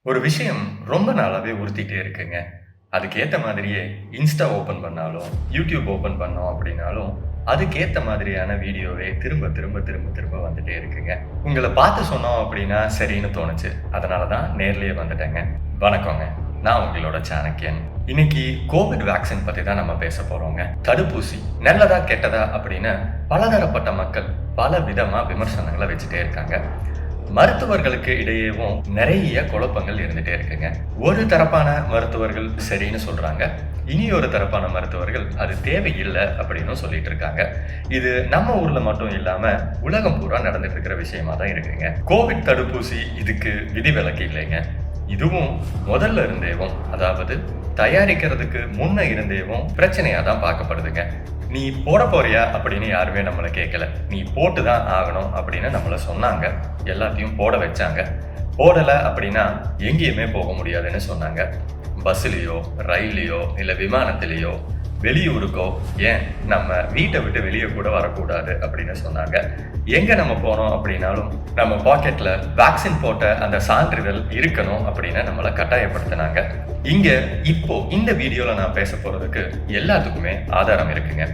ஒரு விஷயம் ரொம்ப நாளாவே உறுத்திட்டே இருக்குங்க. அதுக்கேத்த மாதிரியே இன்ஸ்டா ஓப்பன் பண்ணாலும், யூடியூப் ஓப்பன் பண்ணோம் அப்படின்னாலும், அதுக்கேத்த மாதிரியான வீடியோவே திரும்ப திரும்ப திரும்ப திரும்ப வந்துட்டே இருக்குங்க. உங்கள பார்த்து சொன்னோம் அப்படின்னா சரின்னு தோணுச்சு. அதனால தான் நேர்லயே வந்துட்டேங்க. வணக்கங்க. நான் உங்களோட சாணக்கியன். இன்னைக்கு கோவிட் வேக்சின் பத்தி தான் நம்ம பேச போறோங்க. தடுப்பூசி நல்லதா கெட்டதா அப்படின்னு பலதரப்பட்ட மக்கள் பல விதமா விமர்சனங்களை வச்சுட்டே இருக்காங்க. மருத்துவர்களுக்கு இடையேவும் நிறைய குழப்பங்கள் இருந்துட்டே இருக்குங்க. ஒரு தரப்பான மருத்துவர்கள் சரின்னு சொல்றாங்க, இனி ஒரு தரப்பான மருத்துவர்கள் அது தேவையில்லை அப்படின்னு சொல்லிட்டு இருக்காங்க. இது நம்ம ஊர்ல மட்டும் இல்லாம உலகம் பூரா நடந்துட்டு இருக்கிற விஷயமா தான் இருக்குங்க. கோவிட் தடுப்பூசி இதுக்கு விதிவிலக்கு இல்லைங்க. இதுவும் முதல்ல இருந்தேவும், அதாவது தயாரிக்கிறதுக்கு முன்ன இருந்தேவும் பிரச்சனையா தான் பார்க்கப்படுதுங்க. நீ போட போறியா அப்படின்னு யாருமே நம்மளை கேட்கல. நீ போட்டு தான் ஆகணும் அப்படின்னு நம்மளை சொன்னாங்க. எல்லாத்தையும் போட வச்சாங்க. போடலை அப்படின்னா எங்கேயுமே போக முடியாதுன்னு சொன்னாங்க. பஸ்ஸுலேயோ ரயில்லையோ இல்லை விமானத்திலேயோ வெளியூருக்கோ ஏன் நம்ம வீட்டை விட்டு வெளியே கூட வரக்கூடாது அப்படின்னு சொன்னாங்க. எங்க நம்ம போனோம் அப்படின்னாலும் நம்ம பாக்கெட்ல வேக்சின் போட்ட அந்த சான்றிதழ் இருக்கணும் அப்படின்னு நம்மளை கட்டாயப்படுத்தினாங்க. இங்க இப்போ இந்த வீடியோல நான் பேச போறதுக்கு எல்லாத்துக்குமே ஆதாரம் இருக்குங்க.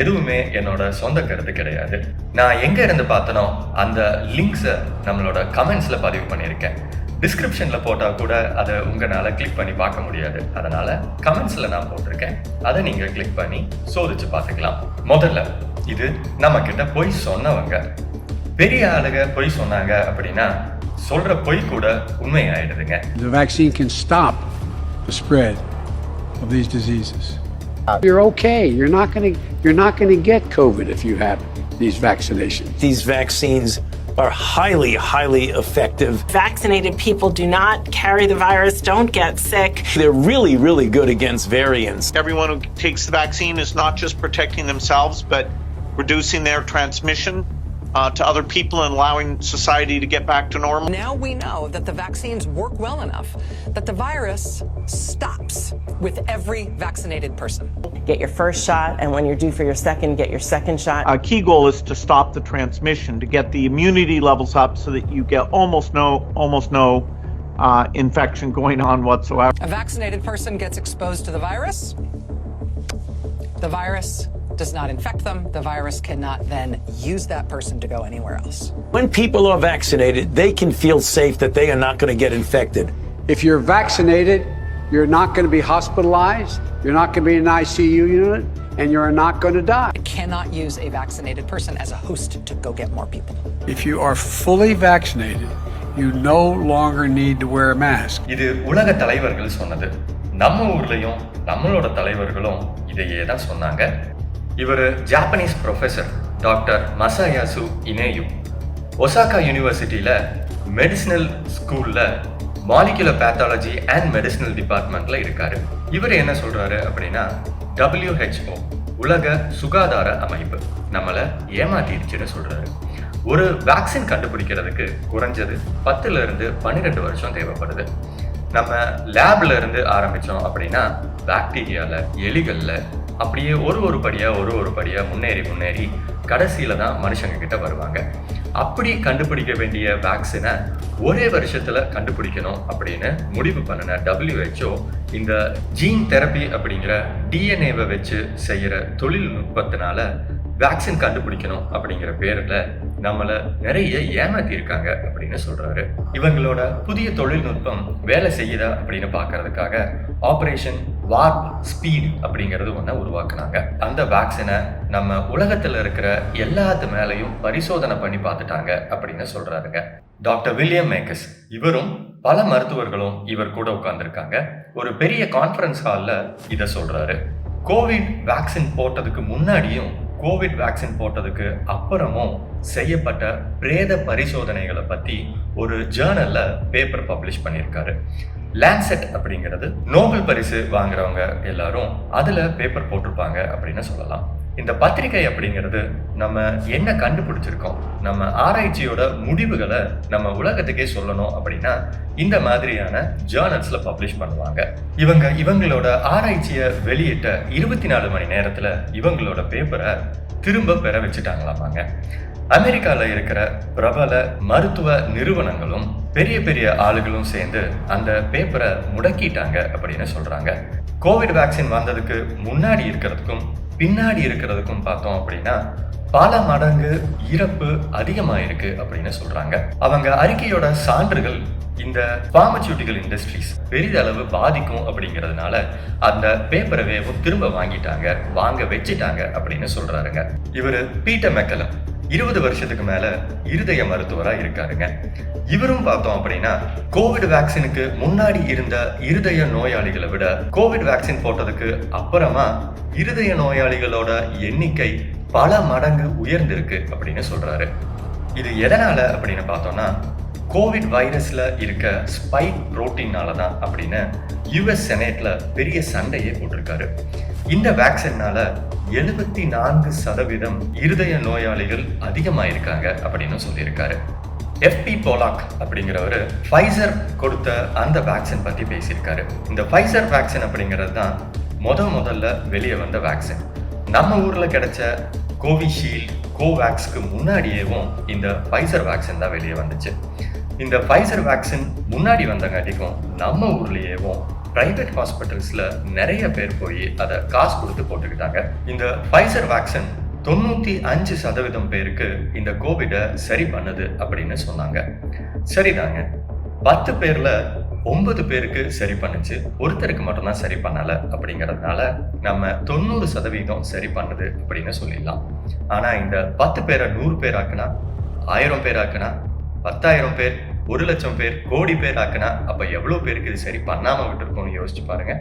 எதுவுமே என்னோட சொந்த கருத்து கிடையாது. நான் எங்க இருந்து பார்த்தனோ அந்த லிங்க்ஸை நம்மளோட கமெண்ட்ஸ்ல பதிவு பண்ணியிருக்கேன். டிஸ்கிரிப்ஷன்ல போட்டா கூட அதை உங்களால கிளிக் பண்ணி பார்க்க முடியாது. அதனால கமெண்ட்ஸ்ல நான் போட்டிருக்கேன். அதை நீங்க கிளிக் பண்ணி சோதிச்சு பார்த்துக்கலாம். முதல்ல இது நம்ம கிட்ட பொய் சொன்னவங்க. பெரிய ஆளுங்க பொய் சொன்னாங்க அப்படின்னா சொல்ற பொய் கூட உண்மையாயிடுதுங்க. The vaccine can stop the spread of these diseases. You're okay. You're not going to get COVID if you have these vaccinations. These vaccines are highly effective. Vaccinated people do not carry the virus, don't get sick. They're really good against variants. Everyone who takes the vaccine is not just protecting themselves, but reducing their transmission to other people and allowing society to get back to normal. Now we know that the vaccines work well enough that the virus stops with every vaccinated person. Get your first shot, and when you're due for your second, get your second shot. Our key goal is to stop the transmission, to get the immunity levels up so that you get almost no infection going on whatsoever. A vaccinated person gets exposed to the virus does not infect them. The virus cannot then use that person to go anywhere else. When people are vaccinated, they can feel safe that they are not going to get infected. If you're vaccinated, you're not going to be hospitalized, you're not going to be in an ICU unit, and you're not going to die. It cannot use a vaccinated person as a host to go get more people. If you are fully vaccinated, you no longer need to wear a mask. இது உலக தலைவர்கள் சொன்னது. நம்ம ஊர்லயும் நம்மளோட தலைவர்களும் இதையே தான் சொன்னாங்க. இவர் ஜாப்பனீஸ் ப்ரொஃபஸர் டாக்டர் மசாயாசு இனேயு. ஒசாகா யூனிவர்சிட்டியில் மெடிசினல் ஸ்கூலில் மாலிகுலர் பேத்தாலஜி அண்ட் மெடிசினல் டிபார்ட்மெண்ட்டில் இருக்கார். இவர் என்ன சொல்கிறாரு அப்படின்னா, WHO உலக சுகாதார அமைப்பு நம்மளை ஏமாத்திடுச்சுன்னு சொல்கிறாரு. ஒரு வேக்சின் கண்டுபிடிக்கிறதுக்கு குறைஞ்சது 10 to 12 வருஷம் தேவைப்படுது. நம்ம லேப்ல இருந்து ஆரம்பித்தோம் அப்படின்னா பாக்டீரியாவில், எலிகளில் அப்படியே ஒரு படியா முன்னேறி கடைசியில தான் மனுஷங்க கிட்ட வருவாங்க. அப்படி கண்டுபிடிக்க வேண்டிய வேக்சினை ஒரே வருஷத்துல கண்டுபிடிக்கணும் அப்படின்னு முடிவு பண்ணின WHO இந்த ஜீன் தெரப்பி அப்படிங்கிற டிஎன்ஏவை வச்சு செய்யற தொழில்நுட்பத்தினால வேக்சின் கண்டுபிடிக்கணும் அப்படிங்கிற பேர்ல நம்மளை நிறைய ஏமாத்தி இருக்காங்க அப்படின்னு சொல்றாரு. இவங்களோட புதிய தொழில்நுட்பம் வேலை செய்யுதா அப்படின்னு பாக்குறதுக்காக ஆபரேஷன் வார்ப் ஸ்பீட் அப்படிங்கிறது ஒன்றை உருவாக்குனாங்க. அந்த வேக்சினை நம்ம உலகத்துல இருக்கிற எல்லாத்து மேலையும் பரிசோதனை பண்ணி பார்த்துட்டாங்க அப்படின்னு சொல்றாருங்க. டாக்டர் வில்லியம் மேக்கஸ், இவரும் பல மருத்துவர்களும் இவர் கூட உட்கார்ந்துருக்காங்க. ஒரு பெரிய கான்ஃபரன்ஸ் ஹால்ல இதை சொல்றாரு. கோவிட் வேக்சின் போட்டதுக்கு முன்னாடியும் கோவிட் வேக்சின் போட்டதுக்கு அப்புறமும் செய்யப்பட்ட பிரேத பரிசோதனைகளை பத்தி ஒரு ஜேர்னல்ல பேப்பர் பப்ளிஷ் பண்ணியிருக்காரு. லான்செட் அப்படிங்கிறது நோபல் பரிசு வாங்குறவங்க எல்லாரும் அதுல பேப்பர் போட்டிருப்பாங்க அப்படின்னு சொல்லலாம். இந்த பத்திரிகை அப்படிங்கிறது நம்ம என்ன கண்டுபிடிச்சிருக்கோம், நம்ம ஆராய்ச்சியோட முடிவுகளை நம்ம உலகத்துக்கே சொல்லணும் அப்படின்னா இந்த மாதிரியான ஜேர்னல்ஸ்ல பப்ளிஷ் பண்ணுவாங்க. இவங்களோட ஆராய்ச்சியை வெளியிட்ட 24 மணி நேரத்துல இவங்களோட பேப்பரை திரும்ப பெற வச்சுட்டாங்களாமாங்க. அமெரிக்கால இருக்கிற பிரபல மருத்துவ நிறுவனங்களும் பெரிய பெரிய ஆளுகளும் சேர்ந்து அந்த பேப்பரை முடக்கிட்டாங்க அப்படின்னு சொல்றாங்க. கோவிட் வேக்சின் வந்ததுக்கு முன்னாடி இருக்கிறதுக்கும் பின்னாடி இருக்கிறதுக்கும் பார்த்தோம் அப்படின்னா பல மடங்கு இறப்பு அதிகமாயிருக்கு அப்படின்னு சொல்றாங்க. அவங்க அறிக்கையோட சான்றுகள் இந்த பார்மசூட்டிக்கல் இண்டஸ்ட்ரீஸ் பெரிதளவு பாதிக்கும் அப்படிங்கிறதுனால அந்த பேப்பரவேவும் திரும்ப வாங்க வச்சுட்டாங்க அப்படின்னு சொல்றாருங்க. இவரு பீட்டர் மெக்கலம் 20 வருஷத்துக்கு மேல இருதய மருத்துவரா இருக்காருங்க. இவரும் பார்த்தோம் அப்படின்னா கோவிட் வேக்சினுக்கு முன்னாடி இருந்த இருதய நோயாளிகளை விட கோவிட் வேக்சின் போட்டதுக்கு அப்புறமா இருதய நோயாளிகளோட எண்ணிக்கை பல மடங்கு உயர்ந்திருக்கு அப்படின்னு சொல்றாரு. இது எதனால அப்படின்னு பார்த்தோம்னா கோவிட் வைரஸ்ல இருக்க ஸ்பைக் புரோட்டீனால தான் அப்படின்னு US செனேட்ல பெரிய சண்டையே போட்டிருக்காரு. இந்த வேக்சின்னால 74% இருதய நோயாளிகள் அதிகமாயிருக்காங்க அப்படின்னு சொல்லியிருக்காரு. FP போலாக் அப்படிங்கிறவரு ஃபைசர் கொடுத்த அந்த வேக்சின் பத்தி பேசியிருக்காரு. இந்த ஃபைசர் வேக்சின் அப்படிங்கிறது தான் முதல்ல வெளியே வந்த வேக்சின். நம்ம ஊர்ல கிடைச்ச கோவிஷீல்டு கோவேக்ஸ்க்கு முன்னாடியேவும் இந்த ஃபைசர் வேக்சின் தான் வெளியே வந்துச்சு. இந்த ஃபைசர் வேக்சின் முன்னாடி வந்தங்காட்டிக்கும் நம்ம ஊர்லயேவும் பிரைவேட் ஹாஸ்பிட்டல்ஸ்ல நிறைய பேர் போய் அதை காசு கொடுத்து போட்டுக்கிட்டாங்க. இந்த ஃபைசர் வேக்சின் 95% பேருக்கு இந்த கோவிடை சரி பண்ணுது அப்படின்னு சொன்னாங்க. சரிதாங்க, 10 பேர்ல 9 பேருக்கு சரி பண்ணுச்சு, ஒருத்தருக்கு மட்டும்தான் சரி பண்ணல அப்படிங்கிறதுனால நம்ம 90% சரி பண்ணுது அப்படின்னு சொல்லிடலாம். ஆனா இந்த 10 பேரை 100 பேர் ஆக்குனா, 1000 பேர் ஆக்குனா, 10,000 பேர், 1,00,000 பேர், கோடி பேர் ஆக்குனா அப்ப எவ்வளவு பேருக்கு இது சரி பண்ணாம விட்டுருக்கோம்னு யோசிச்சு பாருங்க.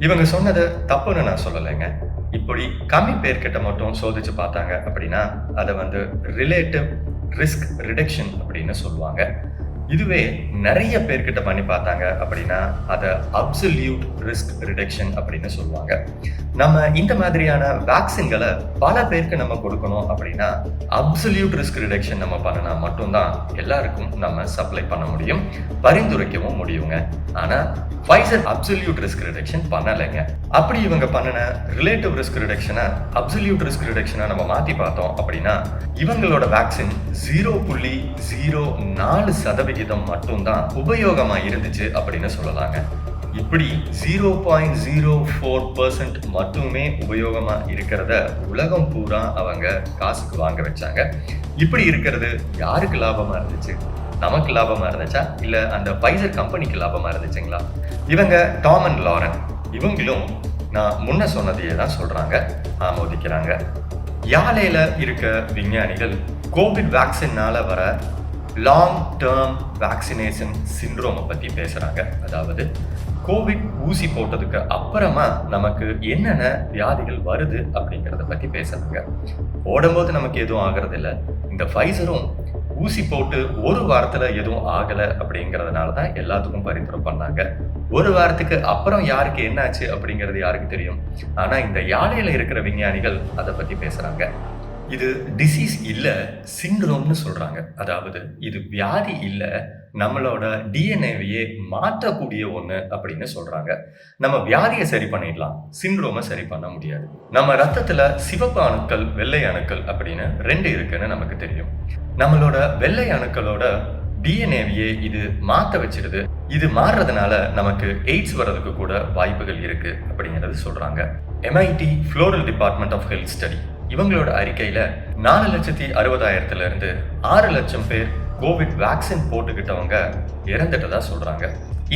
இவங்க சொன்னதை தப்புன்னு நான் சொல்லலைங்க. இப்படி கம்மி பேர்கிட்ட மட்டும் சோதிச்சு பார்த்தாங்க அப்படின்னா அதை ரிலேட்டிவ் ரிஸ்க் ரிடக்ஷன் அப்படின்னு சொல்லுவாங்க. இதுவே நிறைய பேர்கிட்ட பண்ணி பார்த்தாங்க அப்படின்னா அதை அப்சல்யூட் ரிஸ்க் ரிடக்ஷன் அப்படின்னு சொல்லுவாங்க. நம்ம இந்த மாதிரியான வேக்சின்களை பல பேருக்கு நம்ம கொடுக்கணும் அப்படின்னா அப்சல்யூட் ரிஸ்க் ரிடக்ஷன் நம்ம பண்ணினா மட்டும்தான் எல்லாருக்கும் நம்ம சப்ளை பண்ண முடியும், பரிந்துரைக்கவும் முடியுங்க. ஆனா ஃபைசர் அப்சல்யூட் ரிஸ்க் ரிடக்ஷன் பண்ணலைங்க. அப்படி இவங்க பண்ணின ரிலேட்டிவ் ரிஸ்க் ரிடக்ஷனை அப்சல்யூட் ரிஸ்க் ரிடக்ஷனை நம்ம மாத்தி பார்த்தோம் அப்படின்னா இவங்களோட வேக்சின் 0.04% மட்டும்தான் உபயோகமா இருந்துச்சு அப்படின்னு சொல்லலாங்க. இப்படி 0.04% மட்டுமே உபயோகமா இருக்கிறத உலகம் பூரா அவங்க காசுக்கு வாங்க வச்சாங்க. இப்படி இருக்கிறது யாருக்கு லாபமா இருந்துச்சு? நமக்கு லாபமா இருந்துச்சா இல்ல அந்த ஃபைசர் கம்பெனிக்கு லாபமா இருந்துச்சுங்களா? இவங்க டாம் அண்ட் லாரன் இவங்களும் நான் முன்ன சொன்னதையே தான் சொல்றாங்க, ஆமோதிக்கிறாங்க. யாழையில இருக்க விஞ்ஞானிகள் கோவிட் வேக்சின்னால வர லாங் டேர்ம் வேக்சினேஷன் சிண்ட்ரோமை பத்தி பேசுறாங்க. அதாவது கோவிட் ஊசி போட்டதுக்கு அப்புறமா நமக்கு என்னென்ன வியாதிகள் வருது அப்படிங்கிறத பத்தி பேசுறாங்க. போடும்போது நமக்கு எதுவும் ஆகிறது இல்லை. இந்த ஃபைசரும் ஊசி போட்டு ஒரு வாரத்துல எதுவும் ஆகல அப்படிங்கிறதுனால தான் எல்லாத்துக்கும் பரிந்துரை பண்ணாங்க. ஒரு வாரத்துக்கு அப்புறம் யாருக்கு என்னாச்சு அப்படிங்கிறது யாருக்கு தெரியும்? ஆனா இந்த யாழையில இருக்கிற விஞ்ஞானிகள் அதை பத்தி பேசுறாங்க. இது டிசீஸ் இல்ல, சிண்ட்ரோம்னு சொல்றாங்க. அதாவது இது வியாதி இல்ல, நம்மளோட டிஎன்ஏவையே மாற்றக்கூடிய ஒண்ணு அப்படின்னு சொல்றாங்க. நம்ம வியாதியை சரி பண்ணிடலாம், சிண்ட்ரோமை சரி பண்ண முடியாது. நம்ம ரத்தத்துல சிவப்பு அணுக்கள், வெள்ளை அணுக்கள் அப்படின்னு 2 இருக்குன்னு நமக்கு தெரியும். நம்மளோட வெள்ளை அணுக்களோட டிஎன்ஏவையே இது மாற்ற வச்சிருது. இது மாறுறதுனால நமக்கு எய்ட்ஸ் வர்றதுக்கு கூட வாய்ப்புகள் இருக்கு அப்படிங்கிறது சொல்றாங்க. MIT floral department of health study இவங்களோட அறிக்கையில 4,60,000 இருந்து 6 லட்சம் பேர் கோவிட் வேக்சின் போட்டுக்கிட்டவங்க இறந்துட்டதா சொல்றாங்க.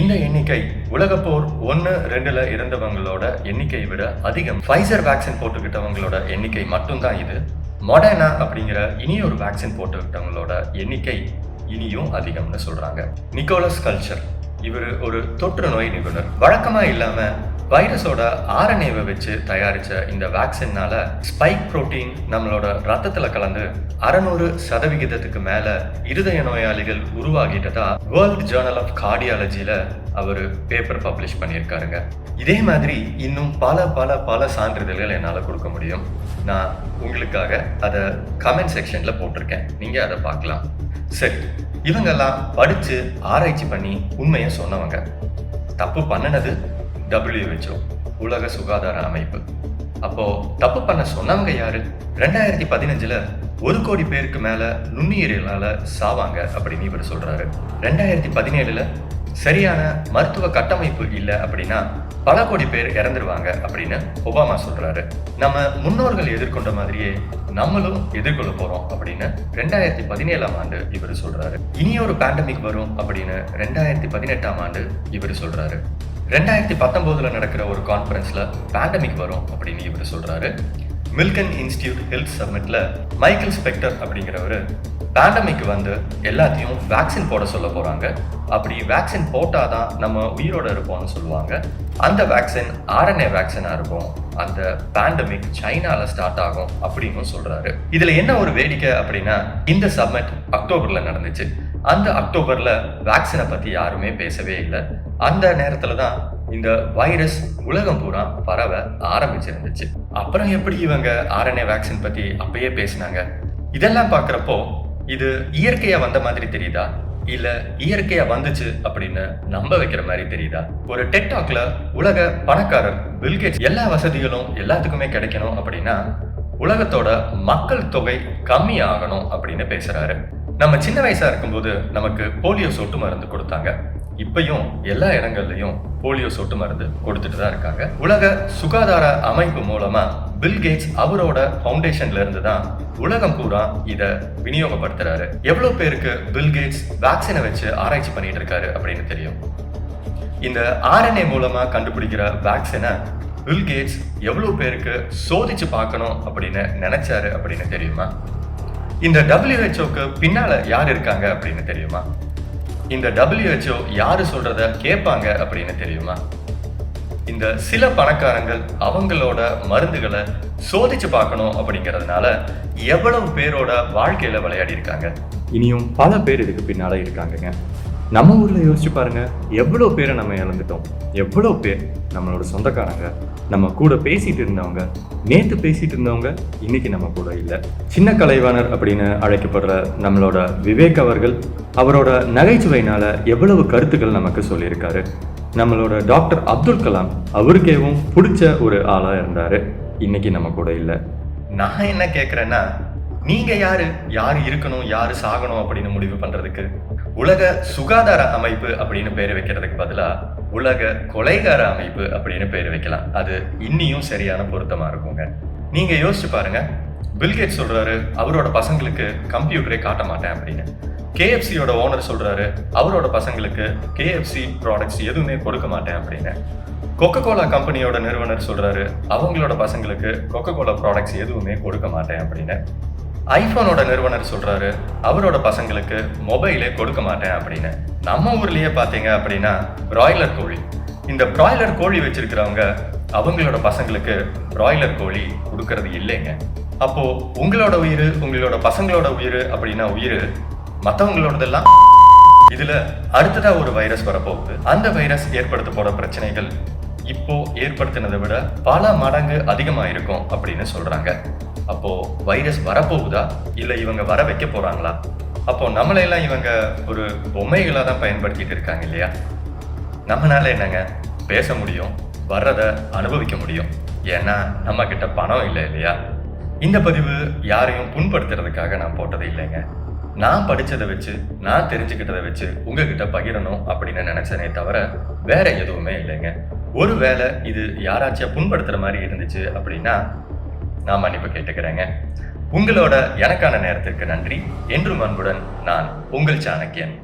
இந்த எண்ணிக்கை உலகப்போர் 1-2ல இருந்தவங்களோட எண்ணிக்கையை விட அதிகம். ஃபைசர் வேக்சின் போட்டுக்கிட்டவங்களோட எண்ணிக்கை மட்டும்தான் இது. மொடர்னா அப்படிங்கிற இனியொரு வேக்சின் போட்டுக்கிட்டவங்களோட எண்ணிக்கை இனியும் அதிகம்னு சொல்றாங்க. நிக்கோலஸ் கல்ச்சர் இவர் ஒரு தொற்று நோய் நிபுணர். வழக்கமா இல்லாம வைரஸோட RNA-வை வச்சு தயாரிச்ச இந்த வேக்சின்னால ஸ்பைக் புரோட்டீன் நம்மளோட ரத்தத்துல கலந்து 600% மேல இருதய நோயாளிகள் உருவாகிட்டதா வேர்ல்ட் ஜேர்னல் ஆஃப் கார்டியாலஜில அவர் பேப்பர் பப்ளிஷ் பண்ணியிருக்காருங்க. இதே மாதிரி இன்னும் பல சான்றிதழ்கள் என்னால கொடுக்க முடியும். நான் உங்களுக்காக அதை கமெண்ட் செக்ஷன்ல போட்டிருக்கேன், நீங்க அதை பார்க்கலாம். சரி, இவங்கெல்லாம் படிச்சு ஆராய்ச்சி பண்ணி உண்மையை சொன்னவங்க. தப்பு பண்ணினது WHO, உலக சுகாதார அமைப்பு. அப்போ தப்பு பண்ண சொன்னவங்க யாரு? 2015 1 கோடி பேருக்கு மேல நுண்ணுயிரிகளால சாவாங்க அப்படின்னு இவர் சொல்றாரு. 2017 சரியான மருத்துவ கட்டமைப்பு இல்லை அப்படின்னா பல கோடி பேர் இறந்துருவாங்க அப்படின்னு ஒபாமா சொல்றாரு. நம்ம முன்னோர்கள் எதிர்கொண்ட மாதிரியே நம்மளும் எதிர்கொள்ள போறோம் அப்படின்னு 2017 இவர் சொல்றாரு. இனியொரு பேண்டமிக் வரும் அப்படின்னு 2018 இவர் சொல்றாரு. 2019 நடக்கிற ஒரு கான்ஃபரன்ஸ்ல பேண்டமிக் வரும் அப்படின்னு இவர் சொல்றாரு. மில்கன் இன்ஸ்டிடியூட் ஹெல்த் சம்மிட்ல மைக்கேல் ஸ்பெக்டர் அப்படிங்கிறவரு பேண்டமிக் வந்து எல்லாத்தையும் வேக்சின் போட சொல்ல போறாங்க. அப்படி வேக்சின் போட்டாதான் நம்ம உயிரோட இருப்போம்னு சொல்லுவாங்க. அந்த வேக்சின் RNA வேக்சினா இருக்கும். அந்த பேண்டமிக் சைனால ஸ்டார்ட் ஆகும் அப்படின்னு சொல்றாரு. இதுல என்ன ஒரு வேடிக்கை அப்படின்னா, இந்த சம்மிட் அக்டோபர்ல நடந்துச்சு. அந்த அக்டோபர்ல வேக்சினை பத்தி யாருமே பேசவே இல்லை. அந்த நேரத்துல தான் இந்த வைரஸ் உலகம் பூரா பரவ ஆரம்பிச்சிருந்துச்சு. அப்புறம் எப்படி இவங்க RNA வேக்சின் பத்தி அப்பயே பேசினாங்க? இதெல்லாம் பாக்குறப்போ இது இயற்கையா வந்த மாதிரி தெரியுதா, இல்ல இயற்கையா வந்துச்சு அப்படின்னு நம்ப வைக்கிற மாதிரி தெரியுதா? ஒரு டெக்டாக்ல உலக பணக்காரர் பில்கேட்ஸ் எல்லா வசதிகளும் எல்லாத்துக்குமே கிடைக்கணும் அப்படின்னா உலகத்தோட மக்கள் தொகை கம்மி ஆகணும் அப்படின்னு பேசுறாரு. நம்ம சின்ன வயசா இருக்கும்போது நமக்கு போலியோ சொட்டு மருந்து கொடுத்தாங்க. இப்பயும் எல்லா இடங்கள்லயும் போலியோ சொட்டு மருந்து கொடுத்துட்டு தான் இருக்காங்க. உலக சுகாதார அமைப்பு மூலமா பில்கேட்ஸ் அவரோட ஃபவுண்டேஷன்ல இருந்து தான் உலகம் பூரா இத விநியோகப்படுத்துறாரு. எவ்வளவு பேருக்கு பில்கேட்ஸ் வேக்சினை வச்சு ஆராய்ச்சி பண்ணிட்டு இருக்காரு அப்படின்னு தெரியும். இந்த RNA மூலமா கண்டுபிடிக்கிற வேக்சினை பில்கேட்ஸ் எவ்வளவு பேருக்கு சோதிச்சு பார்க்கணும் அப்படின்னு நினைச்சாரு அப்படின்னு தெரியுமா? இந்த WHO பின்னால யார் இருக்காங்க அப்படின்னு தெரியுமா? இந்த WHO யாரு சொல்றத கேட்பாங்க அப்படின்னு தெரியுமா? இந்த சில பணக்காரங்கள் அவங்களோட மருந்துகளை சோதிச்சு பார்க்கணும் அப்படிங்கிறதுனால எவ்வளவு பேரோட வாழ்க்கையில விளையாடி இருக்காங்க. இனியும் பல பேர் இதுக்கு பின்னால இருக்காங்கங்க. நம்ம ஊர்ல யோசிச்சு பாருங்க, எவ்வளவு பேரை நம்ம இழந்துட்டோம். எவ்வளவு பேர் நம்மளோட சொந்தக்காரங்க, நம்ம கூட பேசிட்டு இருந்தவங்க, நேத்து பேசிட்டு இருந்தவங்க இன்னைக்கு நம்ம கூட இல்லை. சின்ன கலைவாணர் அப்படின்னு அழைக்கப்படுற நம்மளோட விவேக் அவர்கள் அவரோட நகைச்சுவையினால எவ்வளவு கருத்துக்கள் நமக்கு சொல்லியிருக்காரு. நம்மளோட டாக்டர் அப்துல் கலாம் அவருக்கேவும் பிடிச்ச ஒரு ஆளா இருந்தாரு. இன்னைக்கு நம்ம கூட இல்லை. நான் என்ன கேட்கிறேன்னா, நீங்க யாரு இருக்கணும் யாரு சாகணும் அப்படின்னு முடிவு பண்றதுக்கு? உலக சுகாதார அமைப்பு அப்படின்னு பேர் வைக்கிறதுக்கு பதிலா உலக கொலைகார அமைப்பு அப்படின்னு பேர் வைக்கலாம். அது இன்னியும் சரியான பொருத்தமா இருக்குங்க. நீங்க யோசிச்சு பாருங்க, பில்கேட்ஸ் சொல்றாரு அவரோட பசங்களுக்கு கம்ப்யூட்டரே காட்ட மாட்டேன் அப்படின்னு. KFCயோட ஓனர் சொல்றாரு அவரோட பசங்களுக்கு KFC ப்ராடக்ட்ஸ் எதுவுமே கொடுக்க மாட்டேன் அப்படின்னு. கொக்கோகோலா கம்பெனியோட நிறுவனர் சொல்றாரு அவங்களோட பசங்களுக்கு கொக்கோகோலா ப்ராடக்ட்ஸ் எதுவுமே கொடுக்க மாட்டேன் அப்படின்னு. ஐபோனோட நிறுவனர் சொல்றாரு அவரோட பசங்களுக்கு மொபைலே கொடுக்க மாட்டேன் அப்படின்னு. நம்ம ஊர்லயே பாத்தீங்க அப்படின்னா பிராய்லர் கோழி, இந்த பிராய்லர் கோழி வச்சிருக்கிறவங்க அவங்களோட பசங்களுக்கு பிராய்லர் கோழி கொடுக்கறது இல்லைங்க. அப்போ உங்களோட உயிர் உங்களோட பசங்களோட உயிர் அப்படின்னா உயிர் மற்றவங்களோடதெல்லாம். இதுல அடுத்ததா ஒரு வைரஸ் வரப்போகுது. அந்த வைரஸ் ஏற்படுத்த போற பிரச்சனைகள் இப்போ ஏற்படுத்தினதை விட பல மடங்கு அதிகமா இருக்கும் அப்படின்னு சொல்றாங்க. அப்போ வைரஸ் வரப்போகுதா இல்ல இவங்க வர வைக்க போறாங்களா? அப்போ நம்மளையெல்லாம் இவங்க ஒரு பொம்மைகளா தான் பயன்படுத்திட்டு இருக்காங்க இல்லையா? நம்மளால என்னங்க பேச முடியும், வர்றதை அனுபவிக்க முடியும். ஏன்னா நம்ம கிட்ட பணம் இல்லை இல்லையா? இந்த பதிவு யாரையும் புண்படுத்துறதுக்காக நான் போட்டது இல்லைங்க. நான் படிச்சதை வச்சு நான் தெரிஞ்சுக்கிட்டதை வச்சு உங்ககிட்ட பகிரணும் அப்படின்னு நினைச்சனே தவிர வேற எதுவுமே இல்லைங்க. ஒருவேளை இது யாராச்சும் புண்படுத்துற மாதிரி இருந்துச்சு அப்படின்னா நான் மன்னிப்பு கேட்டுக்கிறேங்க. உங்களோட எனக்கான நேரத்திற்கு நன்றி. என்றும் அன்புடன் நான் உங்கள் சாணக்கியன்.